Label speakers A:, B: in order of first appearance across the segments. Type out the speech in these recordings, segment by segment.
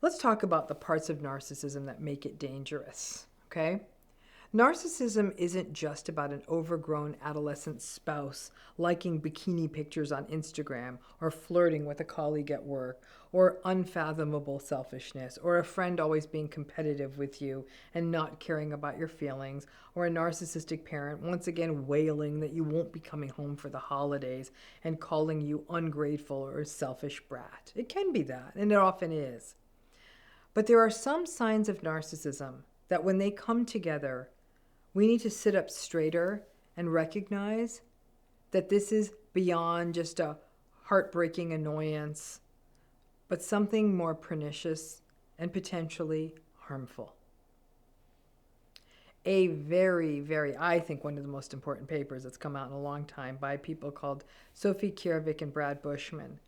A: Let's talk about the parts of narcissism that make it dangerous, okay? Narcissism isn't just about an overgrown adolescent spouse liking bikini pictures on Instagram or flirting with a colleague at work or unfathomable selfishness or a friend always being competitive with you and not caring about your feelings or a narcissistic parent once again wailing that you won't be coming home for the holidays and calling you ungrateful or a selfish brat. It can be that, and it often is. But there are some signs of narcissism that when they come together, we need to sit up straighter and recognize that this is beyond just a heartbreaking annoyance, but something more pernicious and potentially harmful. A very, I think one of the most important papers that's come out in a long time by people called Sophie Kiervik and Brad Bushman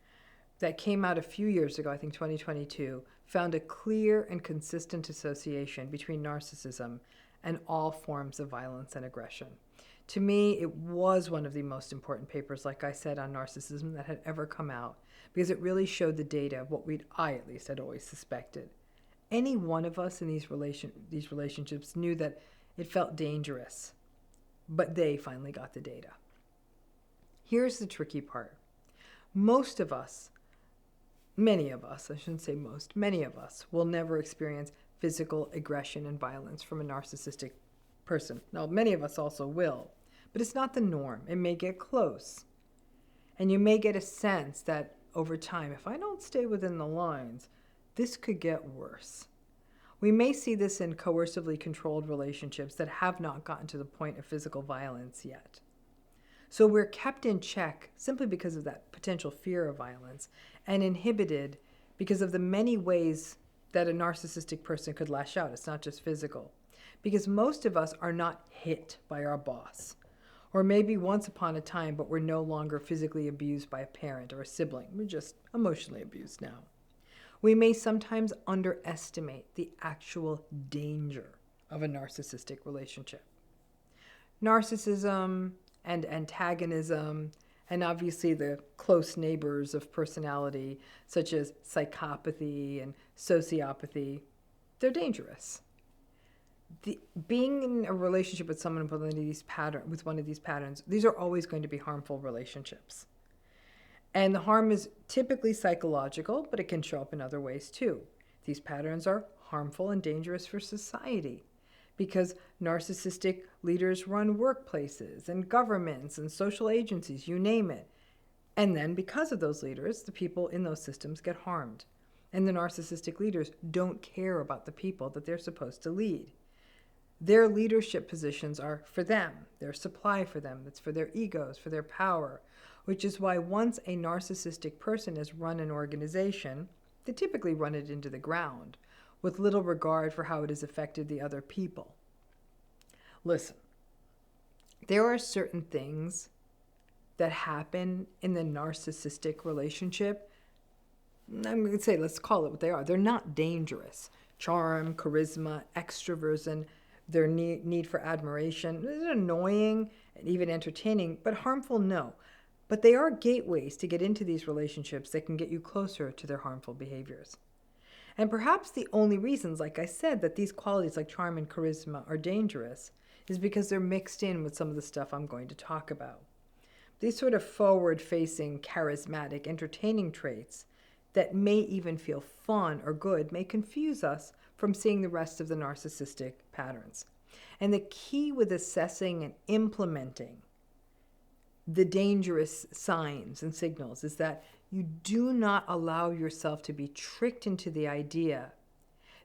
A: that came out a few years ago, I think 2022, found a clear and consistent association between narcissism and all forms of violence and aggression. To me, it was one of the most important papers, like I said, on narcissism that had ever come out, because it really showed the data of what I at least had always suspected. Any one of us in these relationships knew that it felt dangerous, but they finally got the data. Here's the tricky part. Most of us, many of us, I shouldn't say most, many of us will never experience physical aggression and violence from a narcissistic person. Now, many of us also will, but it's not the norm. It may get close. And you may get a sense that over time, if I don't stay within the lines, this could get worse. We may see this in coercively controlled relationships that have not gotten to the point of physical violence yet. So we're kept in check simply because of that potential fear of violence and inhibited because of the many ways that a narcissistic person could lash out. It's not just physical. Because most of us are not hit by our boss. Or maybe once upon a time, but we're no longer physically abused by a parent or a sibling. We're just emotionally abused now. We may sometimes underestimate the actual danger of a narcissistic relationship. Narcissism and antagonism, and obviously the close neighbors of personality, such as psychopathy and sociopathy, they're dangerous. Being in a relationship with someone with one of these patterns, these are always going to be harmful relationships. And the harm is typically psychological, but it can show up in other ways too. These patterns are harmful and dangerous for society because narcissistic leaders run workplaces and governments and social agencies, you name it. And then because of those leaders, the people in those systems get harmed. And the narcissistic leaders don't care about the people that they're supposed to lead. Their leadership positions are for them. They're supply for them. It's for their egos, for their power, which is why once a narcissistic person has run an organization, they typically run it into the ground with little regard for how it has affected the other people. Listen, there are certain things that happen in the narcissistic relationship. I'm going to say, let's call it what they are. They're not dangerous. Charm, charisma, extroversion, their need for admiration. They're annoying and even entertaining, but harmful, no. But they are gateways to get into these relationships that can get you closer to their harmful behaviors. And perhaps the only reasons, like I said, that these qualities like charm and charisma are dangerous is because they're mixed in with some of the stuff I'm going to talk about. These sort of forward-facing, charismatic, entertaining traits that may even feel fun or good may confuse us from seeing the rest of the narcissistic patterns. And the key with assessing and implementing the dangerous signs and signals is that you do not allow yourself to be tricked into the idea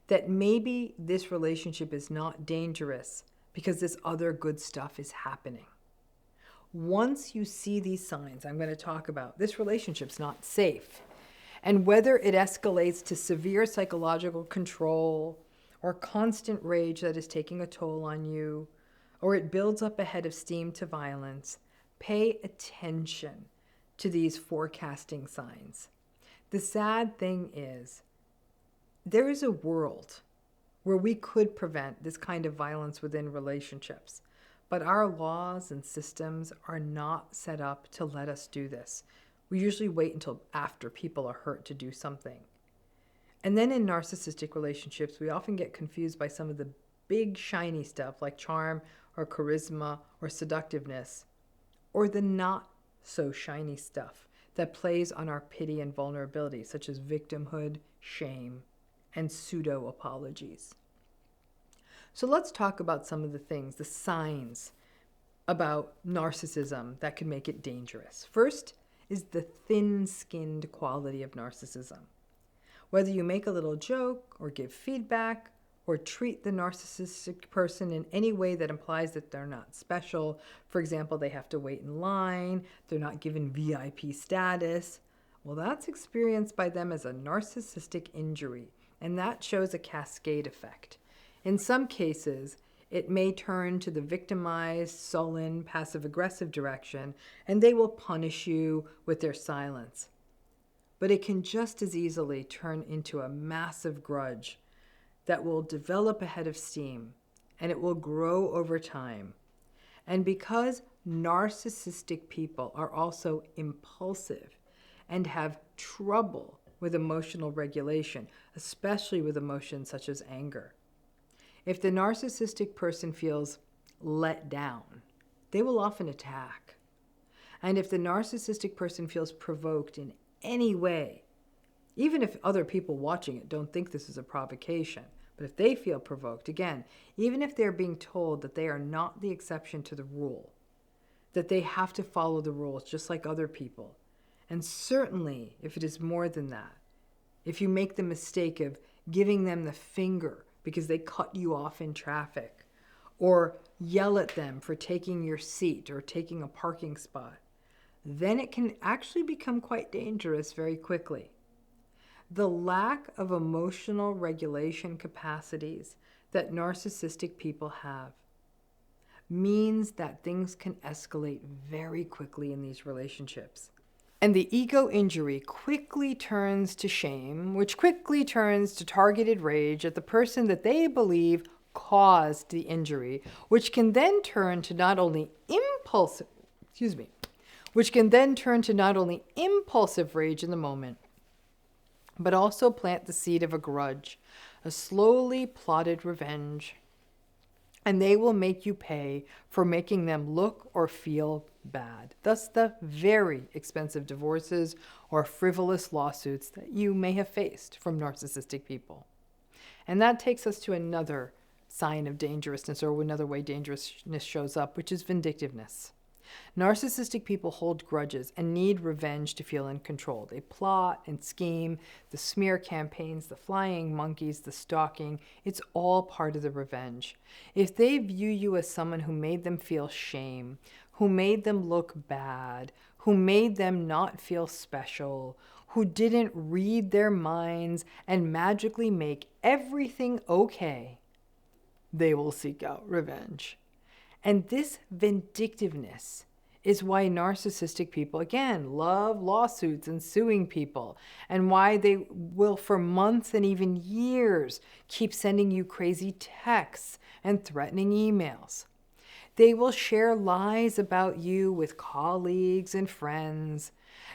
A: that maybe this relationship is not dangerous because this other good stuff is happening. Once you see these signs I'm going to talk about, this relationship's not safe. And whether it escalates to severe psychological control or constant rage that is taking a toll on you, or it builds up a head of steam to violence, pay attention to these forecasting signs. The sad thing is, there is a world where we could prevent this kind of violence within relationships, but our laws and systems are not set up to let us do this. We usually wait until after people are hurt to do something. And then in narcissistic relationships, we often get confused by some of the big shiny stuff like charm or charisma or seductiveness, or the not so shiny stuff that plays on our pity and vulnerability, such as victimhood, shame, and pseudo apologies. So let's talk about some of the things, the signs about narcissism that can make it dangerous. First is the thin-skinned quality of narcissism. Whether you make a little joke or give feedback or treat the narcissistic person in any way that implies that they're not special, for example, they have to wait in line, they're not given VIP status, well, that's experienced by them as a narcissistic injury, and that shows a cascade effect. In some cases, it may turn to the victimized, sullen, passive-aggressive direction, and they will punish you with their silence. But it can just as easily turn into a massive grudge that will develop a head of steam, and it will grow over time. And because narcissistic people are also impulsive and have trouble with emotional regulation, especially with emotions such as anger, if the narcissistic person feels let down, they will often attack. And if the narcissistic person feels provoked in any way, even if other people watching it don't think this is a provocation, but if they feel provoked, again, even if they're being told that they are not the exception to the rule, that they have to follow the rules just like other people, and certainly if it is more than that, if you make the mistake of giving them the finger because they cut you off in traffic, or yell at them for taking your seat or taking a parking spot, then it can actually become quite dangerous very quickly. The lack of emotional regulation capacities that narcissistic people have means that things can escalate very quickly in these relationships. And the ego injury quickly turns to shame, which quickly turns to targeted rage at the person that they believe caused the injury, which can then turn to not only impulsive rage in the moment, but also plant the seed of a grudge, a slowly plotted revenge. And they will make you pay for making them look or feel bad. Thus the very expensive divorces or frivolous lawsuits that you may have faced from narcissistic people. And that takes us to another sign of dangerousness, or another way dangerousness shows up, which is vindictiveness. Narcissistic people hold grudges and need revenge to feel in control. They plot and scheme, the smear campaigns, the flying monkeys, the stalking. It's all part of the revenge. If they view you as someone who made them feel shame, who made them look bad, who made them not feel special, who didn't read their minds and magically make everything okay, they will seek out revenge. And this vindictiveness is why narcissistic people, again, love lawsuits and suing people, and why they will for months and even years keep sending you crazy texts and threatening emails. They will share lies about you with colleagues and friends.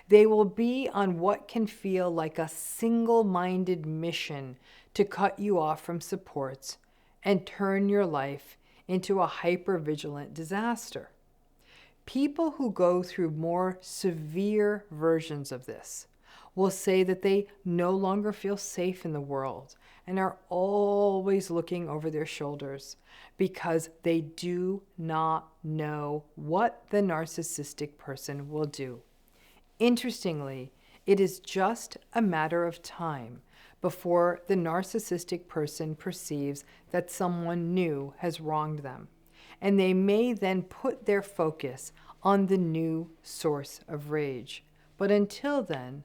A: They will be on what can feel like a single-minded mission to cut you off from supports and turn your life into a hyper-vigilant disaster. People who go through more severe versions of this will say that they no longer feel safe in the world and are always looking over their shoulders because they do not know what the narcissistic person will do. Interestingly, it is just a matter of time before the narcissistic person perceives that someone new has wronged them, and they may then put their focus on the new source of rage. But until then,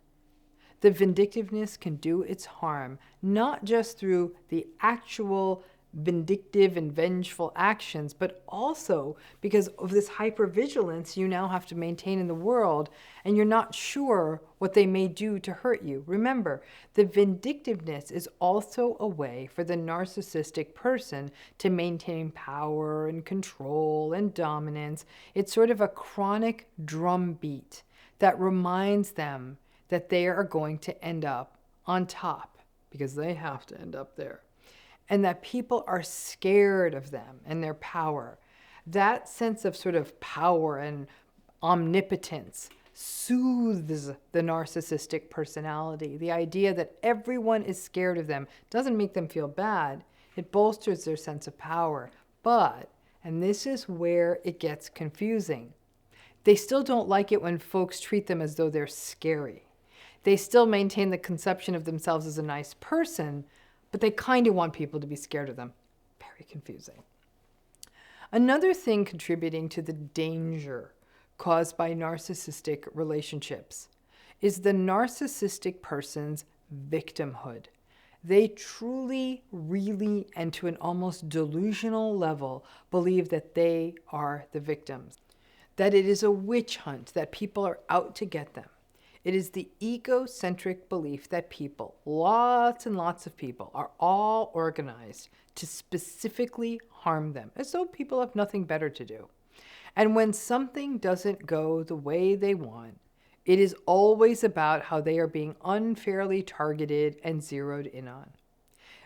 A: the vindictiveness can do its harm, not just through the actual vindictive and vengeful actions, but also because of this hypervigilance you now have to maintain in the world, and you're not sure what they may do to hurt you. Remember, the vindictiveness is also a way for the narcissistic person to maintain power and control and dominance. It's sort of a chronic drumbeat that reminds them that they are going to end up on top because they have to end up there. And that people are scared of them and their power. That sense of sort of power and omnipotence soothes the narcissistic personality. The idea that everyone is scared of them doesn't make them feel bad. It bolsters their sense of power. But, and this is where it gets confusing, they still don't like it when folks treat them as though they're scary. They still maintain the conception of themselves as a nice person, but they kind of want people to be scared of them. Very confusing. Another thing contributing to the danger caused by narcissistic relationships is the narcissistic person's victimhood. They truly, really, and to an almost delusional level, believe that they are the victims, that it is a witch hunt, that people are out to get them. It is the egocentric belief that people, lots and lots of people, are all organized to specifically harm them, as though people have nothing better to do. And when something doesn't go the way they want, it is always about how they are being unfairly targeted and zeroed in on.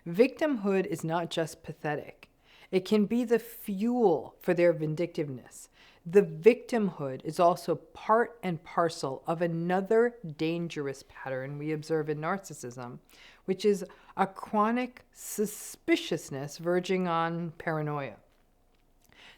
A: Victimhood is not just pathetic. It can be the fuel for their vindictiveness. The victimhood is also part and parcel of another dangerous pattern we observe in narcissism, which is a chronic suspiciousness verging on paranoia,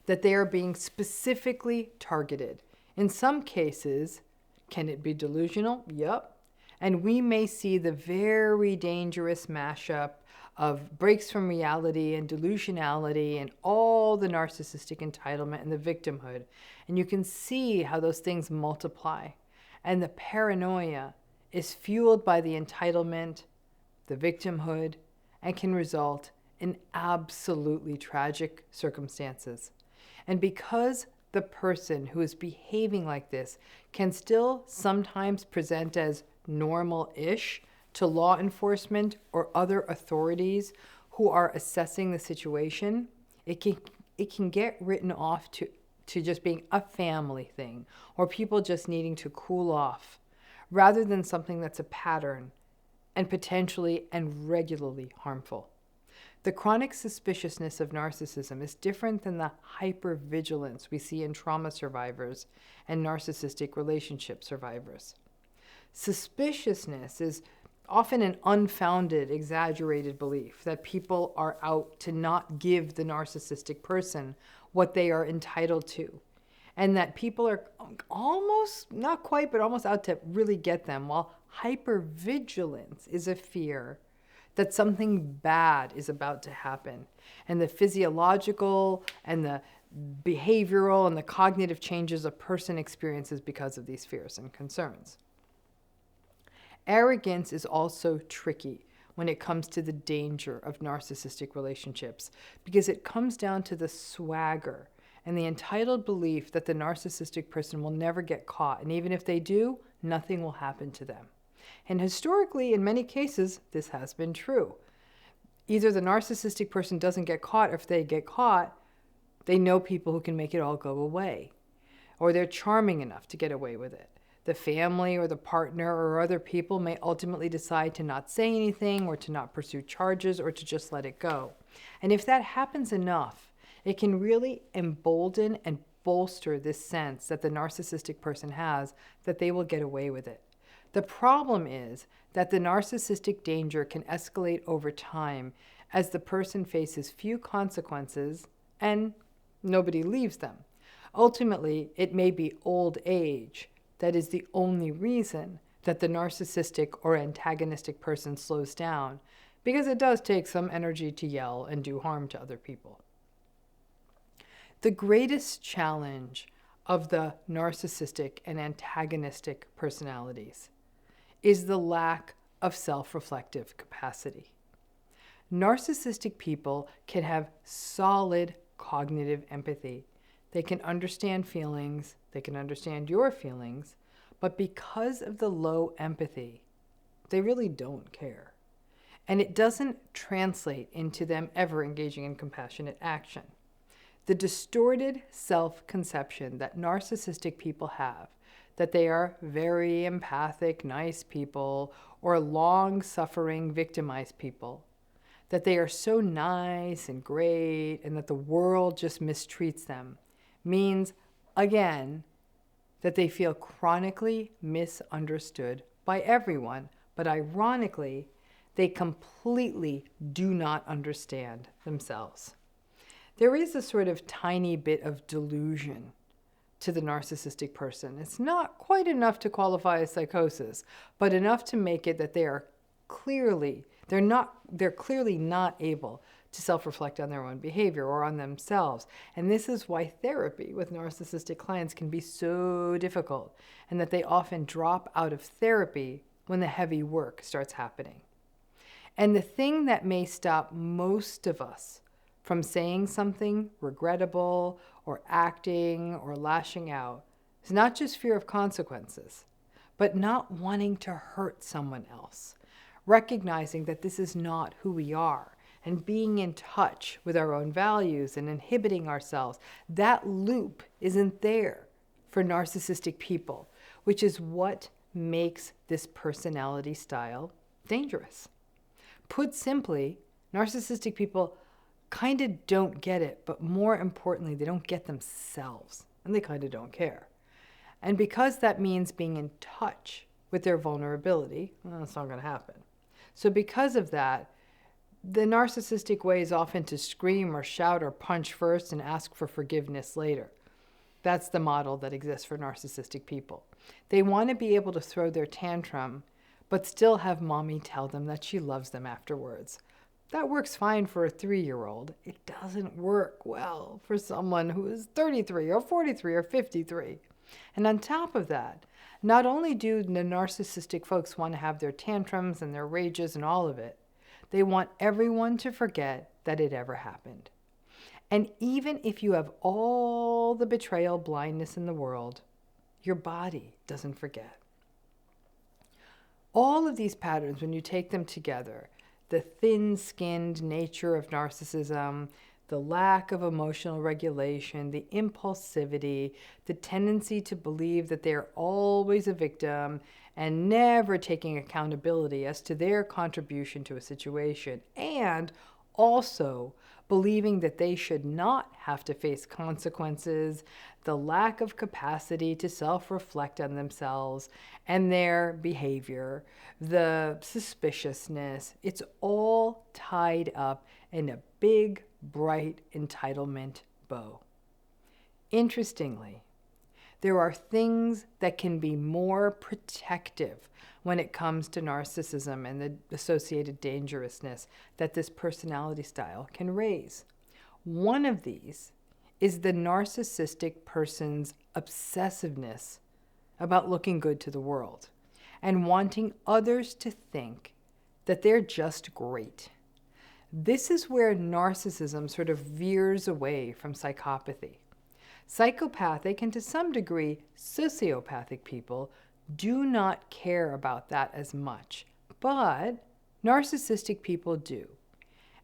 A: that they are being specifically targeted. In some cases, can it be delusional? Yep. And we may see the very dangerous mashup of breaks from reality and delusionality and all the narcissistic entitlement and the victimhood. And you can see how those things multiply. And the paranoia is fueled by the entitlement, the victimhood, and can result in absolutely tragic circumstances. And because the person who is behaving like this can still sometimes present as normal-ish to law enforcement or other authorities who are assessing the situation, it can get written off to just being a family thing or people just needing to cool off, rather than something that's a pattern and potentially and regularly harmful. The chronic suspiciousness of narcissism is different than the hypervigilance we see in trauma survivors and narcissistic relationship survivors. Suspiciousness is often an unfounded, exaggerated belief that people are out to not give the narcissistic person what they are entitled to, and that people are almost, not quite, but almost out to really get them, while hypervigilance is a fear that something bad is about to happen, and the physiological and the behavioral and the cognitive changes a person experiences because of these fears and concerns. Arrogance is also tricky when it comes to the danger of narcissistic relationships, because it comes down to the swagger and the entitled belief that the narcissistic person will never get caught, and even if they do, nothing will happen to them. And historically, in many cases, this has been true. Either the narcissistic person doesn't get caught, or if they get caught, they know people who can make it all go away, or they're charming enough to get away with it. The family or the partner or other people may ultimately decide to not say anything or to not pursue charges or to just let it go. And if that happens enough, it can really embolden and bolster this sense that the narcissistic person has that they will get away with it. The problem is that the narcissistic danger can escalate over time as the person faces few consequences and nobody leaves them. Ultimately, it may be old age that is the only reason that the narcissistic or antagonistic person slows down, because it does take some energy to yell and do harm to other people. The greatest challenge of the narcissistic and antagonistic personalities is the lack of self-reflective capacity. Narcissistic people can have solid cognitive empathy. They can understand feelings, they can understand your feelings, but because of the low empathy, they really don't care. And it doesn't translate into them ever engaging in compassionate action. The distorted self-conception that narcissistic people have, that they are very empathic, nice people, or long-suffering, victimized people, that they are so nice and great and that the world just mistreats them, means, again, that they feel chronically misunderstood by everyone, but ironically, they completely do not understand themselves. There is a sort of tiny bit of delusion to the narcissistic person. It's not quite enough to qualify as psychosis, but enough to make it that they're clearly not able to self-reflect on their own behavior or on themselves. And this is why therapy with narcissistic clients can be so difficult, and that they often drop out of therapy when the heavy work starts happening. And the thing that may stop most of us from saying something regrettable or acting or lashing out is not just fear of consequences, but not wanting to hurt someone else, recognizing that this is not who we are, and being in touch with our own values and inhibiting ourselves. That loop isn't there for narcissistic people, which is what makes this personality style dangerous. Put simply, narcissistic people kind of don't get it, but more importantly, they don't get themselves, and they kind of don't care. And because that means being in touch with their vulnerability, well, that's not going to happen. So because of that, the narcissistic way is often to scream or shout or punch first and ask for forgiveness later. That's the model that exists for narcissistic people. They want to be able to throw their tantrum, but still have mommy tell them that she loves them afterwards. That works fine for a 3-year-old. It doesn't work well for someone who is 33 or 43 or 53. And on top of that, not only do the narcissistic folks want to have their tantrums and their rages and all of it, they want everyone to forget that it ever happened. And even if you have all the betrayal blindness in the world, your body doesn't forget. All of these patterns, when you take them together, the thin-skinned nature of narcissism, the lack of emotional regulation, the impulsivity, the tendency to believe that they're always a victim and never taking accountability as to their contribution to a situation, and also believing that they should not have to face consequences, the lack of capacity to self-reflect on themselves and their behavior, the suspiciousness, it's all tied up in a big, bright entitlement bow. Interestingly, there are things that can be more protective when it comes to narcissism and the associated dangerousness that this personality style can raise. One of these is the narcissistic person's obsessiveness about looking good to the world and wanting others to think that they're just great. This is where narcissism sort of veers away from psychopathy. Psychopathic and to some degree sociopathic people do not care about that as much, but narcissistic people do.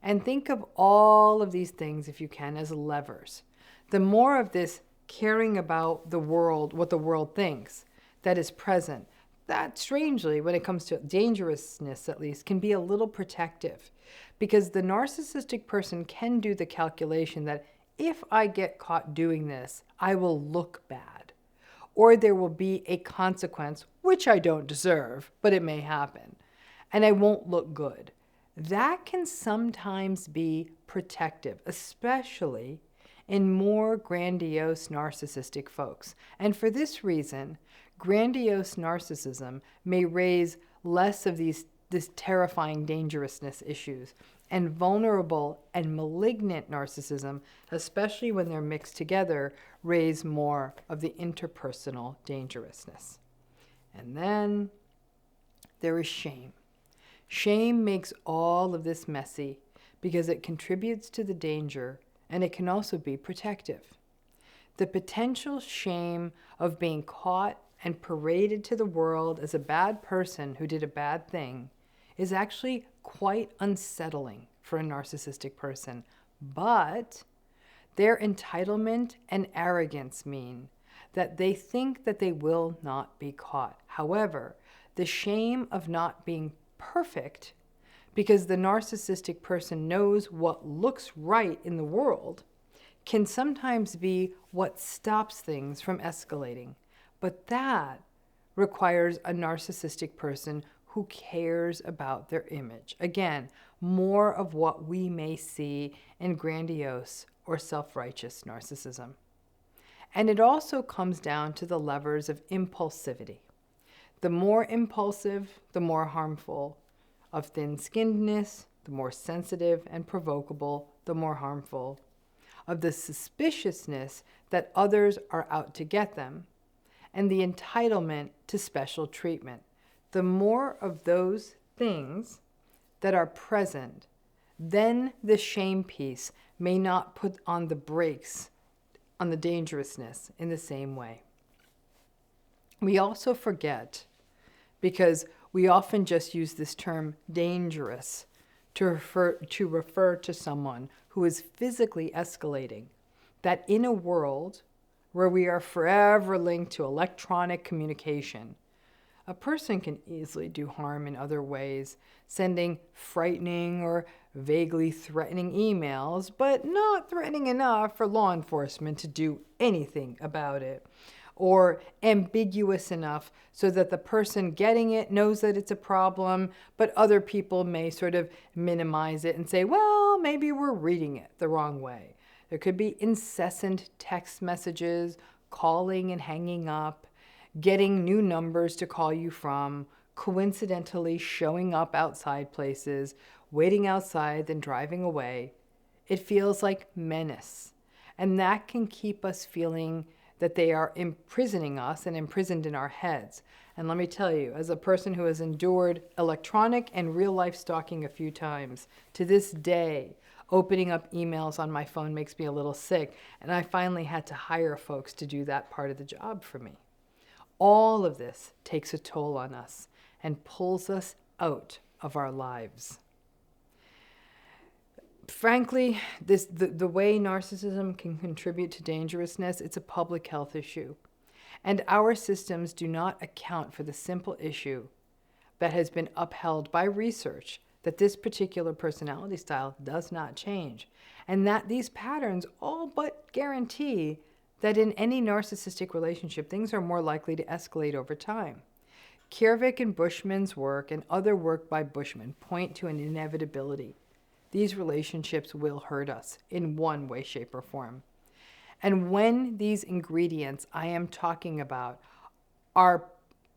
A: And think of all of these things, if you can, as levers. The more of this caring about the world, what the world thinks, that is present, that strangely, when it comes to dangerousness at least, can be a little protective. Because the narcissistic person can do the calculation that if I get caught doing this, I will look bad. Or there will be a consequence, which I don't deserve, but it may happen. And I won't look good. That can sometimes be protective, especially in more grandiose narcissistic folks. And for this reason, grandiose narcissism may raise less of this terrifying dangerousness issues, and vulnerable and malignant narcissism, especially when they're mixed together, raise more of the interpersonal dangerousness. And then there is shame. Shame makes all of this messy because it contributes to the danger, and it can also be protective. The potential shame of being caught and paraded to the world as a bad person who did a bad thing is actually quite unsettling for a narcissistic person, but their entitlement and arrogance mean that they think that they will not be caught. However, the shame of not being perfect, because the narcissistic person knows what looks right in the world, can sometimes be what stops things from escalating. But that requires a narcissistic person who cares about their image. Again, more of what we may see in grandiose or self-righteous narcissism. And it also comes down to the levers of impulsivity. The more impulsive, the more harmful. Of thin-skinnedness, the more sensitive and provocable, the more harmful. Of the suspiciousness that others are out to get them, and the entitlement to special treatment. The more of those things that are present, then the shame piece may not put on the brakes on the dangerousness in the same way. We also forget, because we often just use this term dangerous to refer to someone who is physically escalating, that in a world where we are forever linked to electronic communication, a person can easily do harm in other ways, sending frightening or vaguely threatening emails, but not threatening enough for law enforcement to do anything about it, or ambiguous enough so that the person getting it knows that it's a problem, but other people may sort of minimize it and say, well, maybe we're reading it the wrong way. There could be incessant text messages, calling and hanging up, getting new numbers to call you from, coincidentally showing up outside places, waiting outside, then driving away. It feels like menace. And that can keep us feeling that they are imprisoning us and imprisoned in our heads. And let me tell you, as a person who has endured electronic and real-life stalking a few times, to this day, opening up emails on my phone makes me a little sick, and I finally had to hire folks to do that part of the job for me. All of this takes a toll on us and pulls us out of our lives. Frankly, the way narcissism can contribute to dangerousness, it's a public health issue. And our systems do not account for the simple issue that has been upheld by research, that this particular personality style does not change, and that these patterns all but guarantee that in any narcissistic relationship, things are more likely to escalate over time. Kiervik and Bushman's work and other work by Bushman point to an inevitability. These relationships will hurt us in one way, shape, or form. And when these ingredients I am talking about are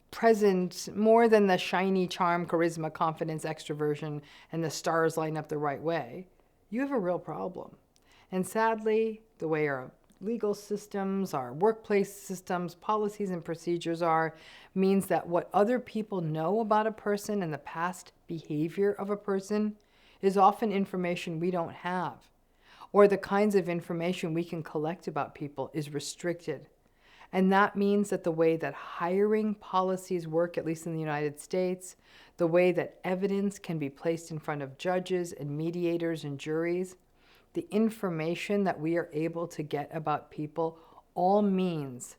A: present more than the shiny charm, charisma, confidence, extroversion, and the stars line up the right way, you have a real problem. And sadly, the way our legal systems, our workplace systems, policies, and procedures are, means that what other people know about a person and the past behavior of a person is often information we don't have, or the kinds of information we can collect about people is restricted. And that means that the way that hiring policies work, at least in the United States, the way that evidence can be placed in front of judges and mediators and juries, the information that we are able to get about people all means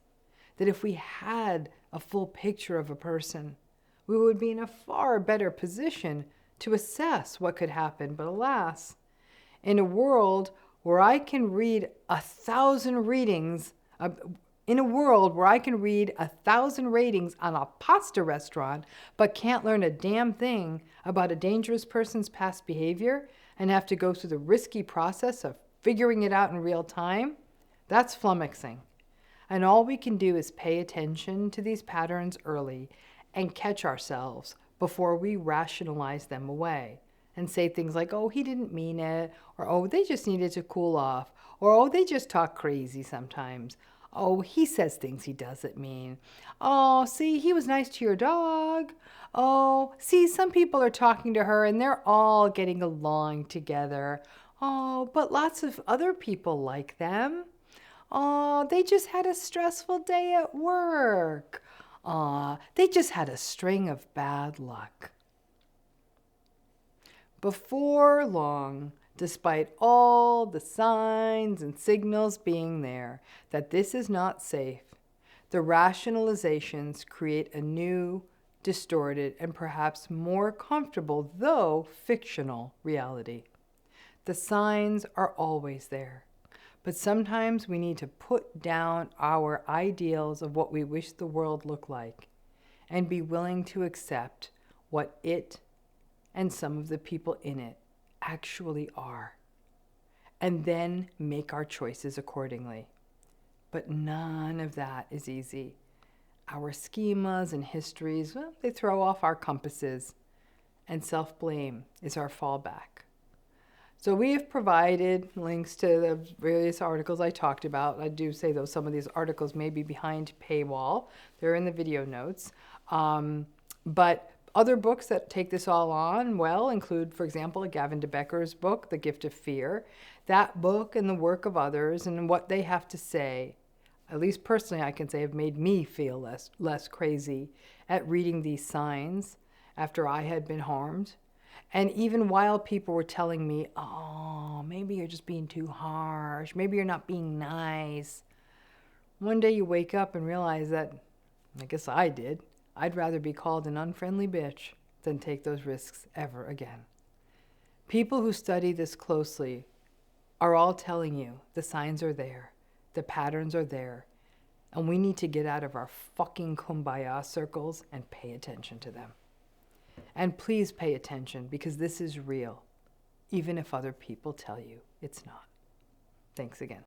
A: that if we had a full picture of a person, we would be in a far better position to assess what could happen. But alas, in a world where I can read 1,000 ratings on a pasta restaurant, but can't learn a damn thing about a dangerous person's past behavior and have to go through the risky process of figuring it out in real time, that's flummoxing. And all we can do is pay attention to these patterns early and catch ourselves before we rationalize them away and say things like, oh, he didn't mean it, or oh, they just needed to cool off, or oh, they just talk crazy sometimes. Oh, he says things he doesn't mean. Oh, see, he was nice to your dog. Oh, see, some people are talking to her and they're all getting along together. Oh, but lots of other people like them. Oh, they just had a stressful day at work. They just had a string of bad luck. Before long, despite all the signs and signals being there that this is not safe, The rationalizations create a new, distorted, and perhaps more comfortable, though fictional, reality. The signs are always there, but sometimes we need to put down our ideals of what we wish the world looked like and be willing to accept what it and some of the people in it actually are, and then make our choices accordingly. But none of that is easy. Our schemas and histories, well, they throw off our compasses, and self-blame is our fallback. So we have provided links to the various articles I talked about. I do say, though, some of these articles may be behind paywall. They're in the video notes. But other books that take this all on well include, for example, Gavin de Becker's book, The Gift of Fear. That book and the work of others and what they have to say, at least personally I can say, have made me feel less crazy at reading these signs after I had been harmed. And even while people were telling me, oh, maybe you're just being too harsh, maybe you're not being nice, one day you wake up and realize that, I guess I did, I'd rather be called an unfriendly bitch than take those risks ever again. People who study this closely are all telling you the signs are there, the patterns are there, and we need to get out of our fucking kumbaya circles and pay attention to them. And please pay attention, because this is real, even if other people tell you it's not. Thanks again.